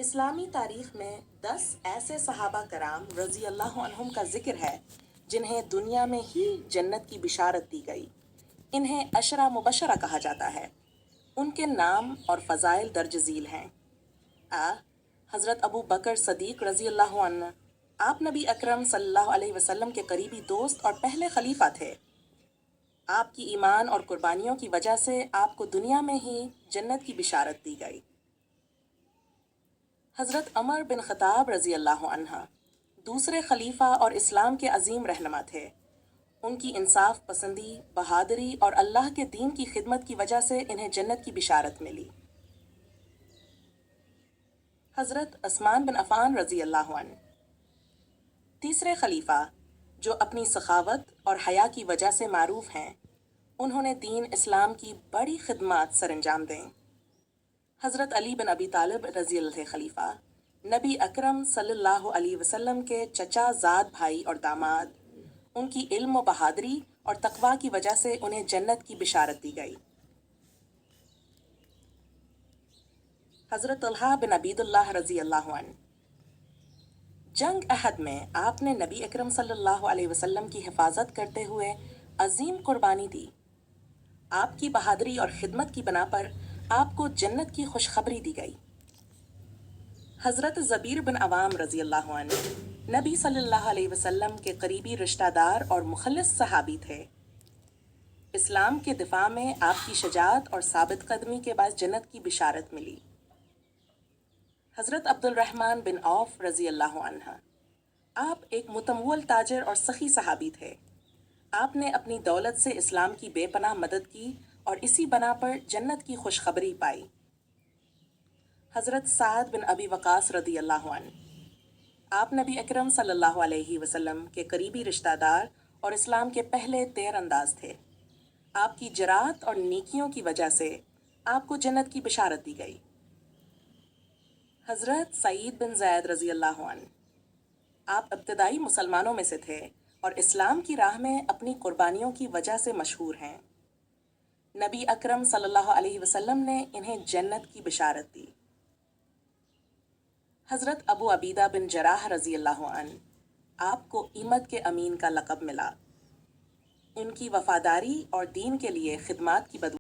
اسلامی تاریخ میں 10 ایسے صحابہ کرام رضی اللہ عنہم کا ذکر ہے جنہیں دنیا میں ہی جنت کی بشارت دی گئی۔ انہیں عشرہ مبشرہ کہا جاتا ہے۔ ان کے نام اور فضائل درج ذیل ہیں۔ حضرت ابو بکر صدیق رضی اللہ عنہ، آپ نبی اکرم صلی اللہ علیہ وسلم کے قریبی دوست اور پہلے خلیفہ تھے۔ آپ کی ایمان اور قربانیوں کی وجہ سے آپ کو دنیا میں ہی جنت کی بشارت دی گئی۔ حضرت عمر بن خطاب رضی اللہ عنہ دوسرے خلیفہ اور اسلام کے عظیم رہنما تھے۔ ان کی انصاف پسندی، بہادری اور اللہ کے دین کی خدمت کی وجہ سے انہیں جنت کی بشارت ملی۔ حضرت عثمان بن عفان رضی اللہ عنہ تیسرے خلیفہ، جو اپنی سخاوت اور حیا کی وجہ سے معروف ہیں، انہوں نے دین اسلام کی بڑی خدمات سر انجام دیں۔ حضرت علی بن ابی طالب رضی اللہ خلیفہ، نبی اکرم صلی اللہ علیہ وسلم کے چچا زاد بھائی اور داماد، ان کی علم و بہادری اور تقوی کی وجہ سے انہیں جنت کی بشارت دی گئی۔ حضرت طلحہ بن عبید اللہ رضی اللہ عنہ جنگ احد میں آپ نے نبی اکرم صلی اللہ علیہ وسلم کی حفاظت کرتے ہوئے عظیم قربانی دی۔ آپ کی بہادری اور خدمت کی بنا پر آپ کو جنت کی خوشخبری دی گئی۔ حضرت زبیر بن عوام رضی اللہ عنہ نبی صلی اللہ علیہ وسلم کے قریبی رشتہ دار اور مخلص صحابی تھے۔ اسلام کے دفاع میں آپ کی شجاعت اور ثابت قدمی کے باعث جنت کی بشارت ملی۔ حضرت عبد الرحمن بن عوف رضی اللہ عنہ، آپ ایک متمول تاجر اور سخی صحابی تھے۔ آپ نے اپنی دولت سے اسلام کی بے پناہ مدد کی اور اسی بنا پر جنت کی خوشخبری پائی۔ حضرت سعد بن ابی وقاص رضی اللہ عنہ، آپ نبی اکرم صلی اللہ علیہ وسلم کے قریبی رشتہ دار اور اسلام کے پہلے تیر انداز تھے۔ آپ کی جرأت اور نیکیوں کی وجہ سے آپ کو جنت کی بشارت دی گئی۔ حضرت سعید بن زید رضی اللہ عنہ، آپ ابتدائی مسلمانوں میں سے تھے اور اسلام کی راہ میں اپنی قربانیوں کی وجہ سے مشہور ہیں۔ نبی اکرم صلی اللہ علیہ وسلم نے انہیں جنت کی بشارت دی۔ حضرت ابو عبیدہ بن جراح رضی اللہ عنہ، آپ کو ایمت کے امین کا لقب ملا۔ ان کی وفاداری اور دین کے لیے خدمات کی بدولت